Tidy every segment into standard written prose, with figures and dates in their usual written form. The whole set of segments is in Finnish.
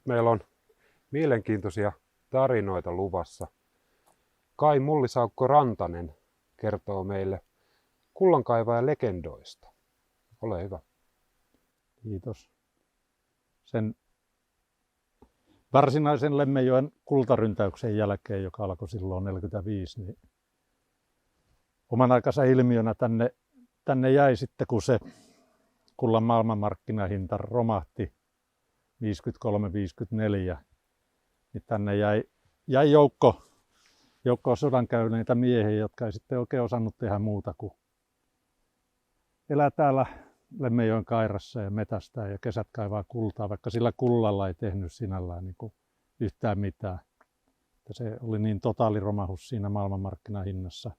meillä on mielenkiintoisia tarinoita luvassa. Kai Mullisaukko Rantanen kertoo meille kullankaivajan legendoista. Ole hyvä. Kiitos. Sen varsinaisen Lemmenjoen kultaryntäyksen jälkeen, joka alkoi silloin 1945, niin oman aikansa ilmiönä tänne jäi sitten, kun se kullan maailmanmarkkinahinta romahti 53-54, niin tänne jäi joukko sodan käyneitä miehiä, jotka ei sitten oikein osannut tehdä muuta kuin elää täällä Lemmenjoen kairassa ja metästää ja kesät kaivaa kultaa, vaikka sillä kullalla ei tehnyt sinällään niin kuin yhtään mitään. Ja se oli niin totaaliromahus siinä maailmanmarkkinahinnassa,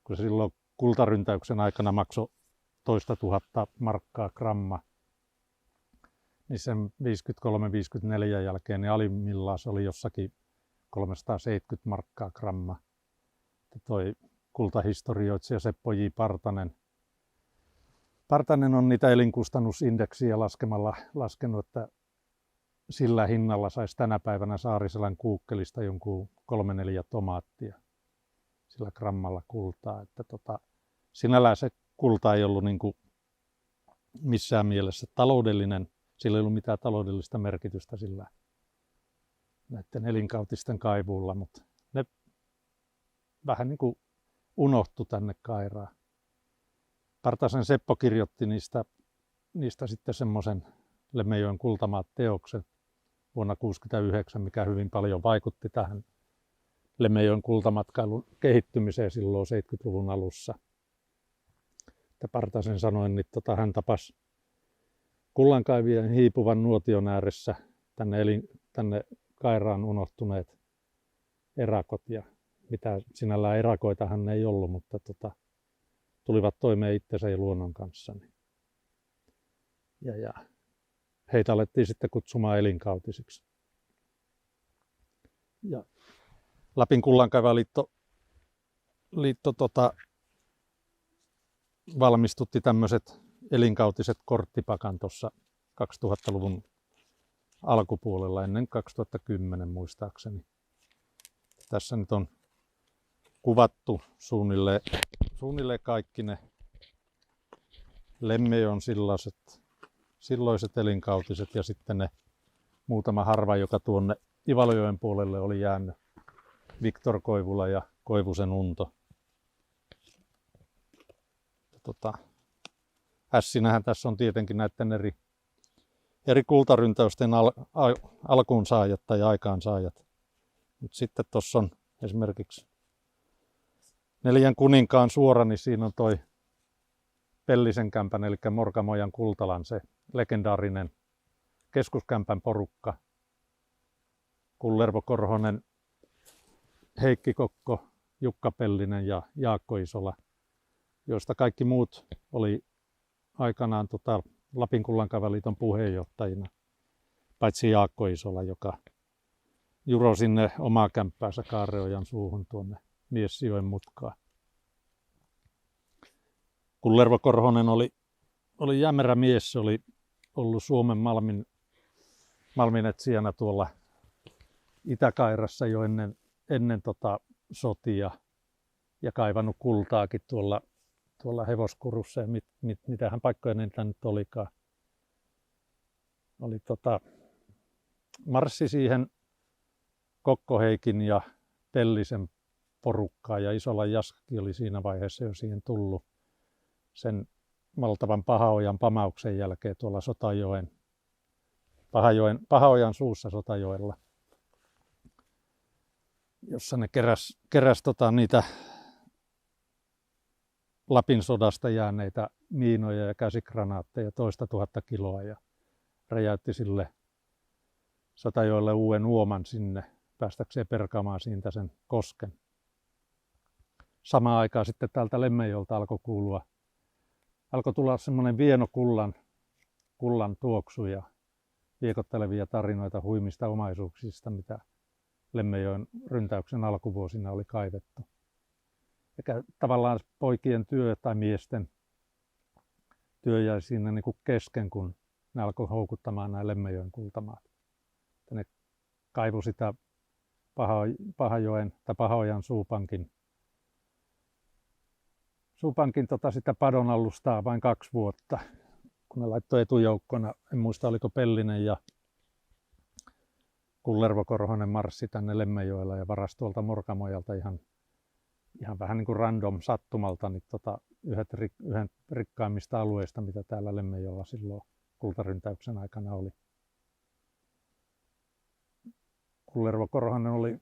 kun se silloin kultaryntäyksen aikana maksoi 1 000 markkaa gramma, niin sen 53-54 jälkeen niin alimmillaan se oli jossakin 370 markkaa gramma. Ja toi kultahistorioitsija Seppo J. Partanen on niitä elinkustannusindeksiä laskemalla laskenut, että sillä hinnalla saisi tänä päivänä Saariselän kuukkelista jonkun 3-4 tomaattia sillä grammalla kultaa. Että sinällään se kulta ei ollut niin kuin missään mielessä taloudellinen, sillä ei ollut mitään taloudellista merkitystä sillä näiden elinkautisten kaivuulla, mutta ne vähän niin kuin unohtui tänne Kairaan. Partasen Seppo kirjoitti niistä sitten semmoisen Lemmenjoen kultamaat-teoksen vuonna 1969, mikä hyvin paljon vaikutti tähän Lemmenjoen kultamatkailun kehittymiseen silloin 70-luvun alussa. Että Partasen sanoen, niin hän tapasi kullankaivien hiipuvan nuotion ääressä tänne Kairaan unohtuneet erakot, ja mitä sinällään erakoita hän ei ollut, mutta tulivat toimeen itsensä ja luonnon kanssa. Ja heitä alettiin sitten kutsumaan elinkautisiksi. Ja Lapin Kullankaivaajaliitto valmistutti tämmöiset elinkautiset korttipakan tuossa 2000-luvun alkupuolella ennen 2010 muistaakseni. Tässä nyt on kuvattu suunnilleen kaikki ne Lemmenjoen silloiset elinkautiset ja sitten ne muutama harva, joka tuonne Ivalojoen puolelle oli jäänyt. Viktor Koivula ja Koivusen Unto. Ässinähän tässä on tietenkin näiden eri kultaryntäysten alkuunsaajat tai aikaansaajat. Mutta sitten tuossa on esimerkiksi 4 kuninkaan suora, niin siinä on toi Pellisen kämpän, eli Morkamojan Kultalan, se legendaarinen keskuskämpän porukka. Kullervo Korhonen, Heikki Kokko, Jukka Pellinen ja Jaakko Isola, joista kaikki muut oli aikanaan Lapin Kullankaivaajaliiton puheenjohtajina, paitsi Jaakko Isola, joka juroi sinne omaa kämppäänsä Kaareojan suuhun tuonne Miesjoen mutkaan. Kullervo Korhonen oli jämerä mies, se oli ollut Suomen malminetsijänä tuolla Itä-Kairassa jo ennen sotia ja kaivannut kultaakin tuolla Hevoskurussa ja mitähän paikkoja niitä nyt olikaan. Marssi siihen Kokko Heikin ja Pellisen porukkaa ja Isolan Jaskakin oli siinä vaiheessa jo siihen tullut sen valtavan Pahaojan pamauksen jälkeen tuolla Pahaojan suussa Sotajoella, jossa ne keräs niitä Lapin sodasta jääneitä miinoja ja käsikranaatteja 1 000 kiloa ja räjäytti sille Sotajoelle uuden uoman sinne päästäkseen perkaamaan siitä sen kosken. Samaan aikaan sitten täältä Lemmenjoelta alkoi tulla semmoinen vieno kullan tuoksu ja viekottelevia tarinoita huimista omaisuuksista, mitä Lemmenjoen ryntäyksen alkuvuosina oli kaivettu. Eikä tavallaan poikien työ tai miesten työ jäi siinä niin kuin kesken, kun ne alkoi houkuttamaan nämä Lemmenjoen kultamaat. kaivoi sitä Pahajoen suupankin sitä padonallustaa vain 2 vuotta, kun ne laittoi etujoukkona, en muista oliko Pellinen ja Kullervo Korhonen marssi tänne Lemmenjoella ja varasi tuolta Morkamojalta ihan vähän niin kuin random sattumalta niin yhden rikkaimmista alueista, mitä täällä Lemmenjoella silloin kultaryntäyksen aikana oli. Kullervo Korhonen oli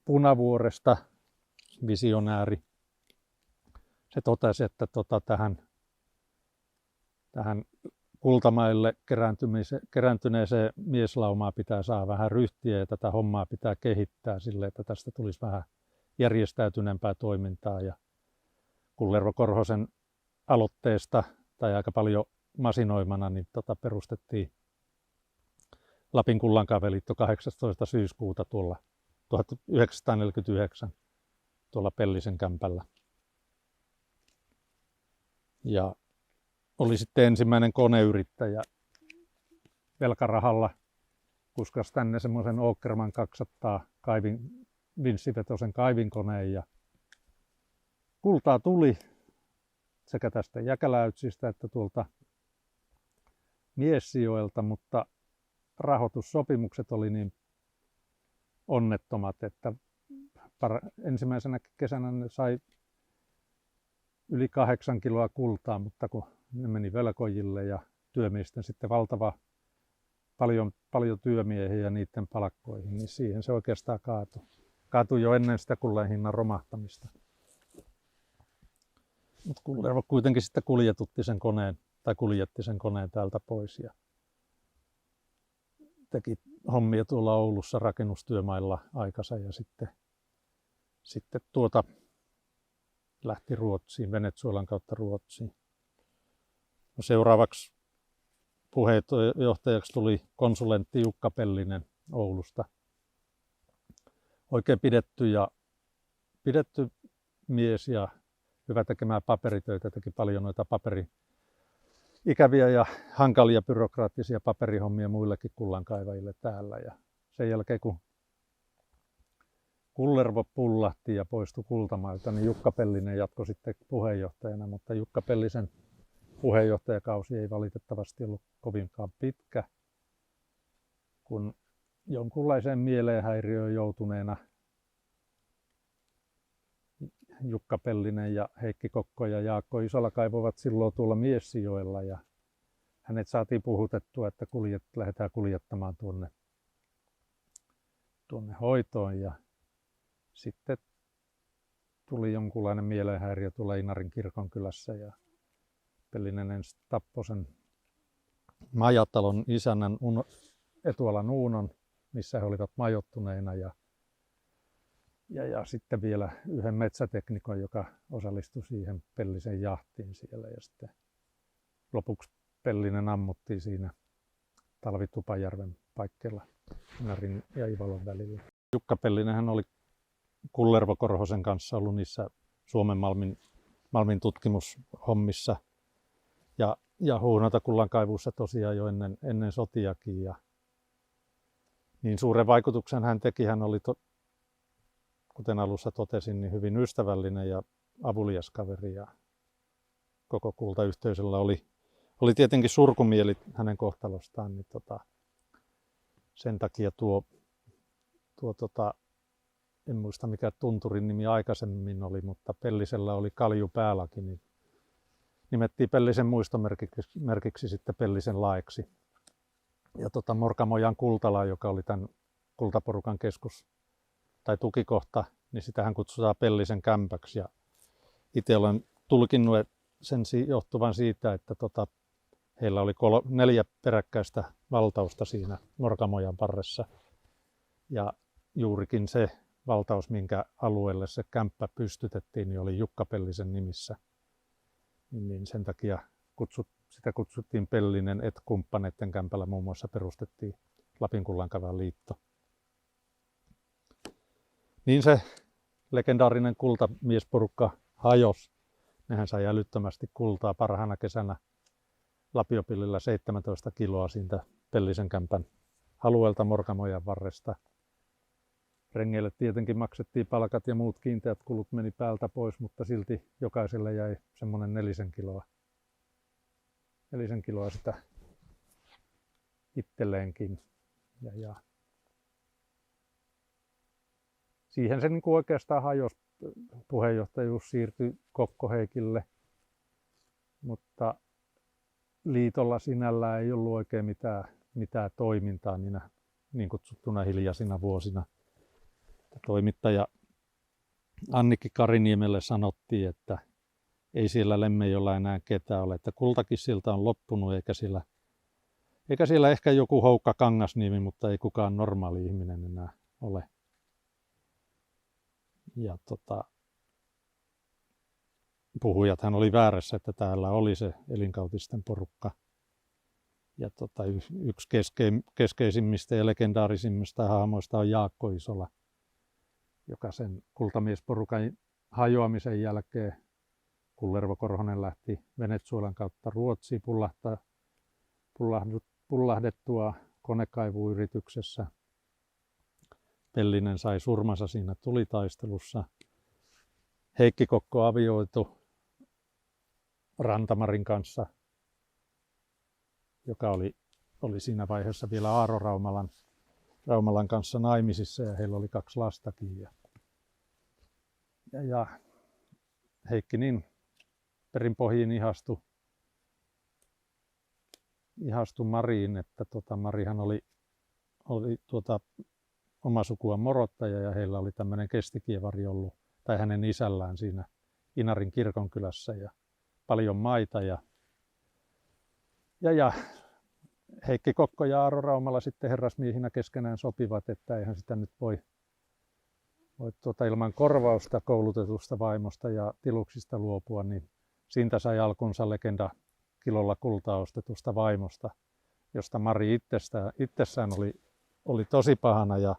Punavuoresta visionääri. Se totesi, että tähän kultamaille kerääntyneeseen mieslaumaa pitää saada vähän ryhtiä ja tätä hommaa pitää kehittää sille, että tästä tulisi vähän järjestäytyneempää toimintaa. Ja Kullervo Korhosen aloitteesta tai aika paljon masinoimana niin perustettiin Lapin Kullankaivuliitto 18. syyskuuta tuolla 1949 tuolla Pellisen kämpällä. Ja oli sitten ensimmäinen koneyrittäjä velkarahalla, kuskas tänne semmoisen Åkerman 200 vinssivetoisen kaivinkoneen ja kultaa tuli sekä tästä Jäkäläytsistä että tuolta Miessijoelta, mutta rahoitussopimukset oli niin onnettomat, että ensimmäisenä kesänä ne sai yli 8 kiloa kultaa, mutta kun ne meni velkojille ja työmiesten sitten paljon työmiehiä ja niiden palkkoihin, niin siihen se oikeastaan kaatui. Kaatui jo ennen sitä kullan hinnan romahtamista. Mutta Kullervo kuitenkin sitten kuljetti sen koneen täältä pois ja teki hommia tuolla Oulussa rakennustyömailla aikansa ja sitten lähti Ruotsiin, Venezuelan kautta Ruotsiin. No seuraavaksi puheenjohtajaksi tuli konsulentti Jukka Pellinen Oulusta. Oikein pidetty mies ja hyvä tekemään paperitöitä, teki paljon noita ikäviä ja hankalia byrokraattisia paperihommia muillekin kullankaivajille täällä. Ja sen jälkeen kun Kullervo pullahti ja poistui kultamailta, niin Jukka Pellinen jatkoi sitten puheenjohtajana, mutta Jukka Pellisen puheenjohtajakausi ei valitettavasti ollut kovinkaan pitkä, kun jonkunlaiseen mielenhäiriöön joutuneena Jukka Pellinen ja Heikki Kokko ja Jaakko Isola kaivoivat silloin tuolla Miessijoella ja hänet saatiin puhutettua, että lähdetään kuljettamaan tuonne hoitoon ja sitten tuli jonkunlainen mielenhäiriö tuolla Inarin kirkonkylässä ja Pellinen ensin tappoi sen majatalon isännän Etualan Uunon, missä he olivat majoittuneina ja sitten vielä yhden metsäteknikon, joka osallistui siihen Pellisen jahtiin siellä ja sitten lopuksi Pellinen ammuttiin siinä Talvitupajärven paikkeilla Inarin ja Ivalon välillä. Jukka Pellinenhän oli Kullervo Korhosen kanssa ollut niissä Suomen Malmin tutkimushommissa ja Huuhnota kullankaivuussa tosiaan jo ennen sotiakin. Ja niin suuren vaikutuksen hän teki, hän oli kuten alussa totesin, niin hyvin ystävällinen ja avulias kaveri ja koko kultayhteisöllä oli tietenkin surkumieli hänen kohtalostaan, niin sen takia en muista mikä tunturin nimi aikaisemmin oli, mutta Pellisellä oli kalju päälläkin, niin nimettiin Pellisen muistomerkiksi sitten Pellisen laeksi. Ja Morkamojan Kultala, joka oli tämän kultaporukan keskus tai tukikohta, niin sitähän kutsutaan Pellisen kämpäksi. Ja itse olen tulkinnut sen johtuvan siitä, että heillä oli 4 peräkkäistä valtausta siinä Morkamojan varressa. Ja juurikin se valtaus, minkä alueelle se kämppä pystytettiin, niin oli Jukka Pellisen nimissä. Niin sen takia sitä kutsuttiin Pellinen, että kumppaneiden kämpällä muun muassa perustettiin Lapin Kullankaivajan liitto. Niin se legendaarinen kultamiesporukka hajosi. Nehän sai älyttömästi kultaa parhaana kesänä Lapiopillillä 17 kiloa siitä Pellisen kämpän alueelta Morkamojan varresta. Rengeille tietenkin maksettiin palkat ja muut kiinteät kulut meni päältä pois, mutta silti jokaiselle jäi semmoinen 4 kiloa sitä itselleenkin. Ja siihen se niin kuin oikeastaan hajosi. Puheenjohtajuus siirtyi Kokko Heikille, mutta liitolla sinällään ei ollut oikein mitään toimintaa niinä niin kutsuttuna hiljaisina vuosina. Toimittaja Annikki Kariniemelle sanottiin, että ei siellä Lemmenjoella enää ketään ole, että kultakissilta on loppunut eikä siellä ehkä joku Houkka Kangasniemi, mutta ei kukaan normaali ihminen enää ole. Ja puhujathan oli väärässä, että täällä oli se elinkautisten porukka. Ja yksi keskeisimmistä ja legendaarisimmista hahmoista on Jaakko Isola, joka sen kultamiesporukan hajoamisen jälkeen, kun Lervo Korhonen lähti Venezuelan kautta Ruotsiin pullahdettua konekaivuyrityksessä. Pellinen sai surmansa siinä tulitaistelussa. Heikki Kokko avioitu Rantamarin kanssa, joka oli siinä vaiheessa vielä Aaro Raumalan kanssa naimisissa ja heillä oli 2 lastakin. Ja Heikki niin perinpohjiin ihastui Mariin, että Marihan oli oma sukua morottaja ja heillä oli tämmöinen kestikievari ollut, tai hänen isällään siinä Inarin kirkonkylässä ja paljon maita. Ja Heikki Kokko ja Aaro Raumala sitten herrasmiehinä keskenään sopivat, että eihän sitä nyt voi ilman korvausta koulutetusta vaimosta ja tiluksista luopua, niin siitä sai alkunsa legenda kilolla kultaa ostetusta vaimosta, josta Mari itsessään oli tosi pahana ja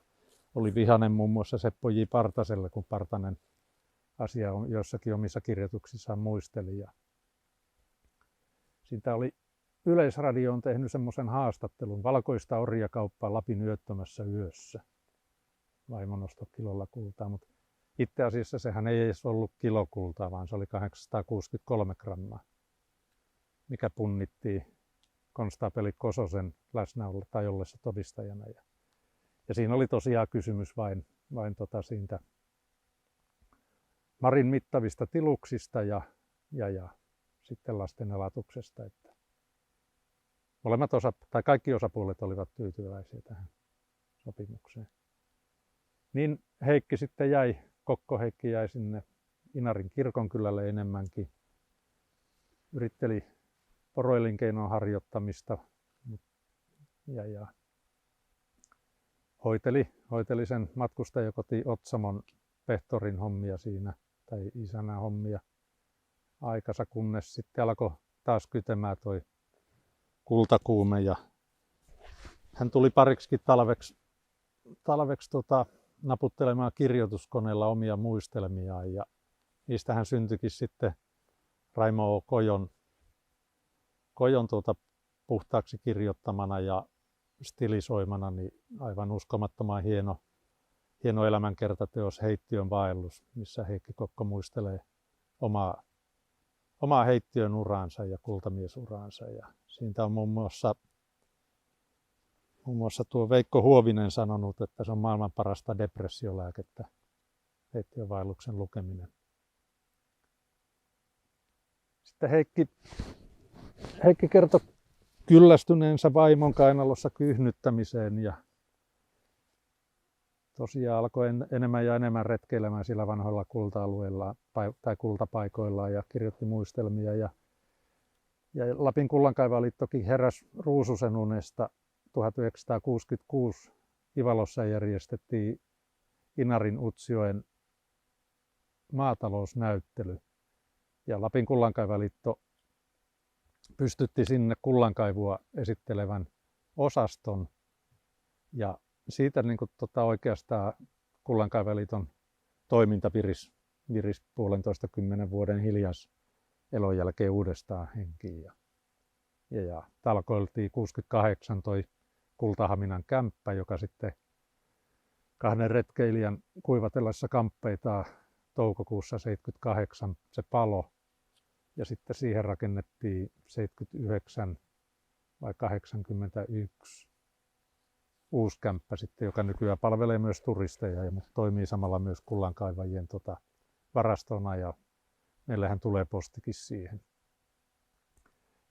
oli vihainen muun muassa Seppo J. Partaselle, kun Partanen asia jossakin omissa kirjoituksissaan muisteli. Ja siitä oli Yleisradio on tehnyt semmoisen haastattelun Valkoista orjakauppaa Lapin yöttömässä yössä. Vaimo nostoi kilolla kultaa, mutta itse asiassa sehän ei edes ollut kilokultaa, vaan se oli 863 grammaa, mikä punnittiin konstaapeli Kososen läsnäolla tai ollessa todistajana. Ja siinä oli tosiaan kysymys vain siitä Marin mittavista tiluksista ja sitten lasten elatuksesta. Että kaikki osapuolet olivat tyytyväisiä tähän sopimukseen. Niin Heikki sitten Kokko Heikki jäi sinne Inarin kirkonkylälle enemmänkin. Yritteli poroelinkeinon harjoittamista ja hoiteli sen matkustajakoti Otsamon pehtorin hommia siinä, tai isänä hommia aikansa, kunnes sitten alkoi taas kytemään toi kultakuume ja hän tuli pariksikin talveksi naputtelemaan kirjoituskoneella omia muistelmiaan ja niistähän syntyikin sitten Raimo O. Kojon puhtaaksi kirjoittamana ja stilisoimana niin aivan uskomattoman hieno elämänkertateos Heittiön vaellus, missä Heikki Kokko muistelee omaa heittiön uraansa ja kultamiesuransa. Ja siitä on muun muassa tuo Veikko Huovinen sanonut, että se on maailman parasta depressiolääkettä, Heittiön vaelluksen lukeminen. Sitten Heikki kertoi kyllästyneensä vaimon kainalossa kyhnyttämiseen ja tosiaan alkoi enemmän ja enemmän retkeilemään sillä vanhoilla kulta-alueilla tai kultapaikoillaan ja kirjoitti muistelmia. Ja Lapin Kullankaivajaliittokin heräsi ruususen unesta. 1966 Ivalossa järjestettiin Inarin Utsjoen maatalousnäyttely. Ja Lapin Kullankaivajaliitto pystytti sinne kullankaivua esittelevän osaston. Ja siitä niin oikeastaan Kullankaivajaliiton toiminta virisi 1,5–10 vuoden elon jälkeen uudestaan henkiin. Ja talkoiltiin 68 toi Kultahaminan kämppä, joka sitten 2 retkeilijän kuivatellessa kamppeitaan toukokuussa 1978 se palo. Ja sitten siihen rakennettiin 79 vai 81 uusi kämppä sitten, joka nykyään palvelee myös turisteja ja toimii samalla myös kullankaivajien varastona, ja meillähän tulee postikin siihen.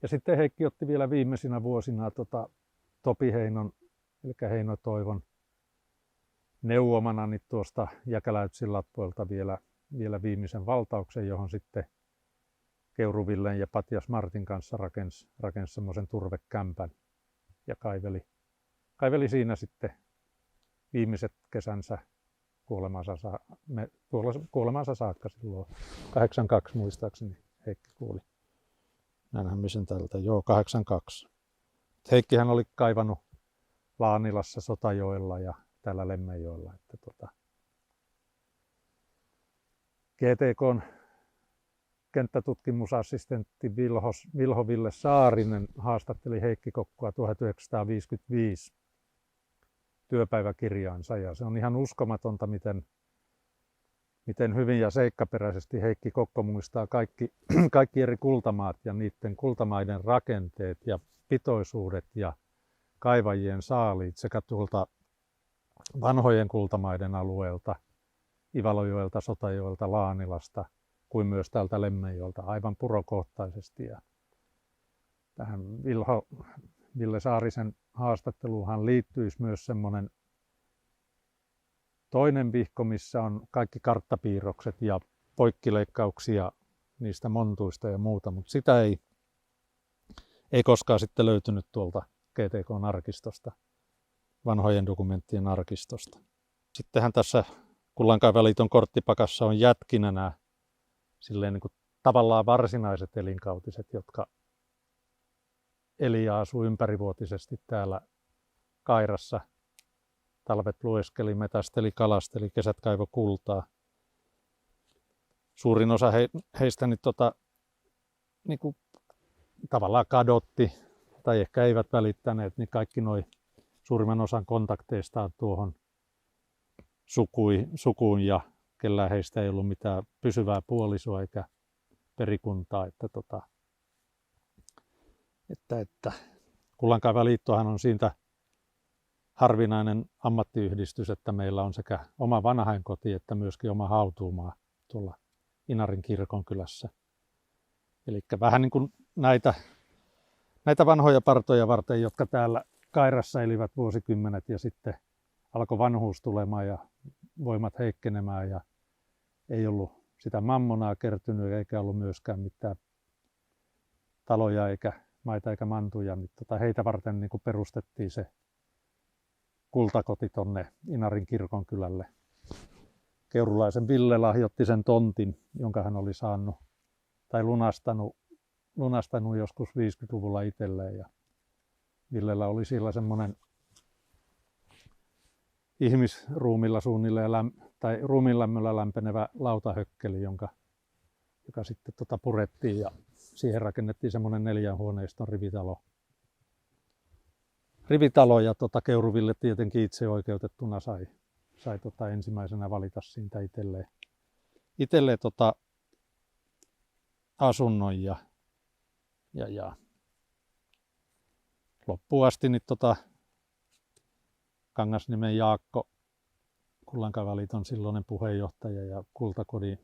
Ja sitten Heikki otti vielä viimeisinä vuosina Topi Heinon, eli Heino Toivon neuvomana niin tuosta Jäkäläytsin latvoilta vielä viimeisen valtauksen, johon sitten Keuruvillen ja Patjas Martin kanssa rakensi semmoisen turvekämpän ja kaiveli siinä sitten viimeiset kesänsä kuolemansa saakka silloin. 82 muistaakseni Heikki kuoli. Näinhän me sen tältä. Joo, 82. Heikkihän oli kaivannut Laanilassa, Sotajoella ja täällä Lemmenjoella. GTK:n kenttätutkimusassistentti Vilho Ville Saarinen haastatteli Heikki Kokkoa 1955 työpäiväkirjaansa, ja se on ihan uskomatonta, miten hyvin ja seikkaperäisesti Heikki Kokko muistaa kaikki eri kultamaat ja niiden kultamaiden rakenteet ja pitoisuudet ja kaivajien saaliit sekä tuolta vanhojen kultamaiden alueelta, Ivalojoelta, Sotajoelta, Laanilasta, kuin myös täältä Lemmenjoelta aivan purokohtaisesti. Ja tähän Ville Saarisen haastatteluunhan liittyisi myös semmoinen toinen vihko, missä on kaikki karttapiirrokset ja poikkileikkauksia niistä montuista ja muuta, mutta sitä ei koskaan sitten löytynyt tuolta GTK:n arkistosta, vanhojen dokumenttien arkistosta. Sittenhän tässä Kullankaivajaliiton korttipakassa on jätkinä nämä silleen niin kuin tavallaan varsinaiset elinkautiset, jotka eli ja asui ympärivuotisesti täällä Kairassa. Talvet lueskeli, metästeli, kalasteli, kesät kaivo kultaa. Suurin osa heistä niin kuin tavallaan kadotti tai ehkä eivät välittäneet, niin kaikki suurimman osan kontakteistaan tuohon sukuun, ja kellään heistä ei ollut mitään pysyvää puolisoa eikä perikuntaa. Että Kullankaivajaliittohan on siitä harvinainen ammattiyhdistys, että meillä on sekä oma vanhainkoti että myöskin oma hautuumaa tuolla Inarin kirkonkylässä. Eli vähän niin kuin näitä vanhoja partoja varten, jotka täällä Kairassa elivät vuosikymmenet ja sitten alkoi vanhuus tulemaan ja voimat heikkenemään ja ei ollut sitä mammonaa kertynyt eikä ollut myöskään mitään taloja eikä maita eikä mantuja, niin heitä varten niin kuin perustettiin se kultakoti tonne Inarin kirkonkylälle. Keurulaisen Ville lahjoitti sen tontin, jonka hän oli saanut tai lunastanut joskus 50-luvulla itselleen, ja Villellä oli siellä semmoinen ihmisruumilla suunnilleen tai ruumiinlämmöllä lämpenevä lautahökkeli, joka sitten purettiin ja siihen rakennettiin semmoinen 4-huoneiston rivitalo, ja Keuruville tietenkin itse oikeutettuna sai ensimmäisenä valita siitä itselleen asunnon ja loppuun asti niin Kangasniemen Jaakko, Kullankaivajaliiton silloinen puheenjohtaja ja Kultakodin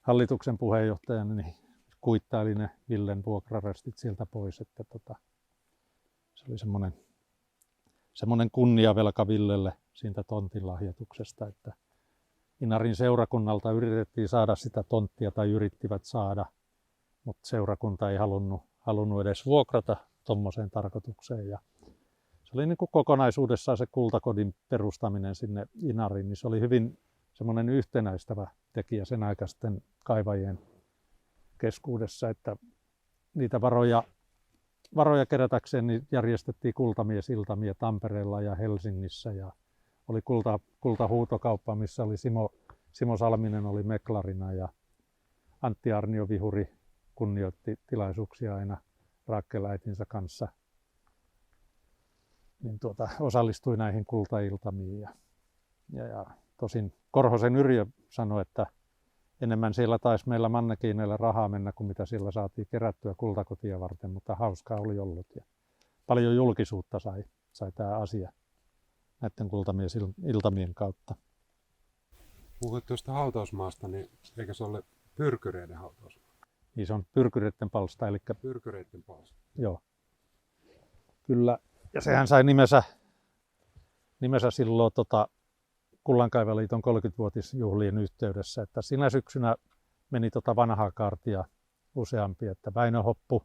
hallituksen puheenjohtaja, niin kuittaili ne Villen vuokrarästit sieltä pois, että se oli semmoinen kunniavelka Villelle siitä tontin lahjoituksesta, että Inarin seurakunnalta yritettiin saada sitä tonttia tai yrittivät saada, mutta seurakunta ei halunnut edes vuokrata tuommoiseen tarkoitukseen. Ja se oli niin kuin kokonaisuudessaan se Kultakodin perustaminen sinne Inariin, niin se oli hyvin semmoinen yhtenäistävä tekijä sen aikaisten kaivajien keskuudessa, että niitä varoja kerätäkseen niin järjestettiin kultamiesiltamia Tampereella ja Helsingissä, ja oli kultahuutokauppa, missä oli Simo Salminen oli meklarina, ja Antti Arnio Vihuri kunnioitti tilaisuuksia aina Raakel äitinsä kanssa, niin osallistui näihin kultailtamiin. Ja Ja tosin Korhosen Yrjö sanoi, että enemmän siellä taisi meillä mannekiineilla rahaa mennä kuin mitä siellä saatiin kerättyä kultakotia varten, mutta hauskaa oli ollut ja paljon julkisuutta sai tämä asia näiden kultamiesiltamien kautta. Puhuit tuosta hautausmaasta, niin eikö se ole pyrkyreiden hautausmaa? Niin se on pyrkyreiden palsta, eli Pyrkyreiden palsta. joo. Kyllä, ja sehän sai nimensä silloin Kullankaivajaliiton 30-vuotisjuhlien yhteydessä, että sinä syksynä meni vanhaa kaartia useampi, että Väinö Hoppu,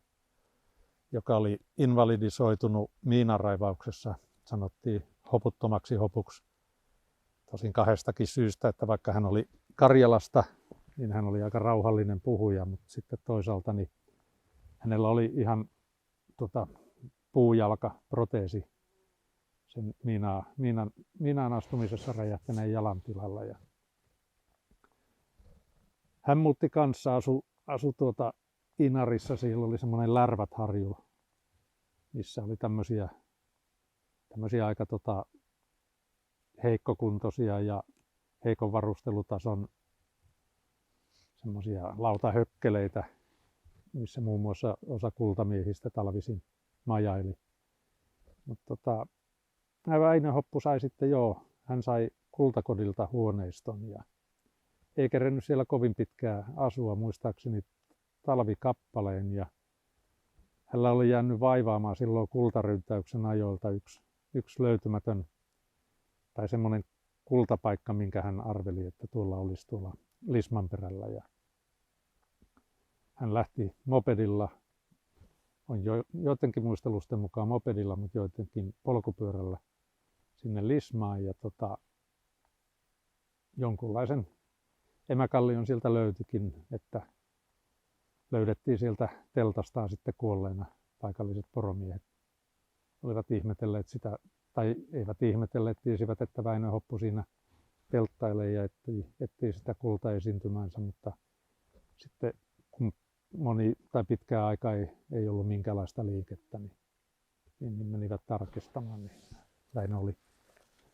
joka oli invalidisoitunut miinanraivauksessa, sanottiin hoputtomaksi hopuksi. Tosin kahdestakin syystä, että vaikka hän oli Karjalasta, niin hän oli aika rauhallinen puhuja, mutta sitten toisaalta niin hänellä oli ihan puujalkaproteesi sen miinaan astumisessa räjähtäneen jalan tilalla. Ja hän muutti kanssa, asui Inarissa, siellä oli semmoinen Lärvät-harju, missä oli tämmöisiä aika heikkokuntoisia ja heikon varustelutason semmoisia lautahökkeleitä, missä muun muassa osa kultamiehistä talvisin majaili. Mutta Väinö Hoppu sai sitten hän sai Kultakodilta huoneiston ja ei kerennyt siellä kovin pitkään asua, muistaakseni talvikappaleen, ja hänellä oli jäänyt vaivaamaan silloin kultaryntäyksen ajoilta yksi löytymätön tai semmoinen kultapaikka, minkä hän arveli, että tuolla olisi tuolla Lismanperällä, ja hän lähti mopedilla, on joidenkin muistelusten mukaan mopedilla, mutta joidenkin polkupyörällä sinne Lismaan, ja jonkunlaisen emäkallion sieltä löytyikin, että löydettiin sieltä teltastaan sitten kuolleena paikalliset poromiehet. Olivat ihmetelleet sitä, tai eivät ihmetelleet, tiesivät, että Väinö Hoppu siinä telttailee ja etsii sitä kultaesiintymäänsä, mutta sitten kun pitkään aikaa ei ollut minkäänlaista liikettä, niin menivät tarkistamaan, niin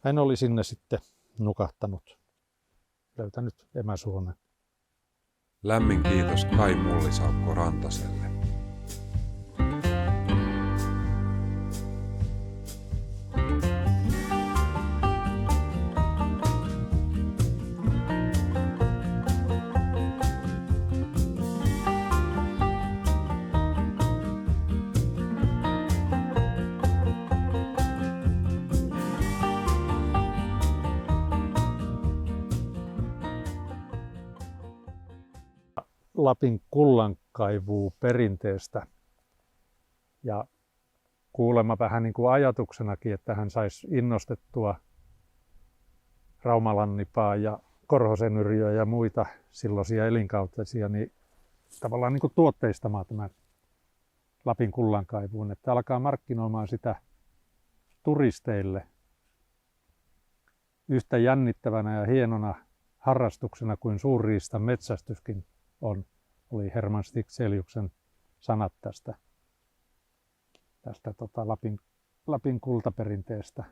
Väinö oli sinne sitten nukahtanut, löytänyt emäsuonen. Lämmin kiitos Kai Mullisaukko Rantaselle. Lapin kullankaivuu perinteestä ja kuulemma vähän niin kuin ajatuksenakin, että hän saisi innostettua Raumalannipaa ja Korhosen Yrjöä ja muita silloisia elinkautisia, niin tavallaan niin kuin tuotteistamaan tämän Lapin kullankaivuun, että alkaa markkinoimaan sitä turisteille yhtä jännittävänä ja hienona harrastuksena kuin suurriistan metsästyskin oli Herman Stigseliuksen sanat tästä Lapin kultaperinteestä.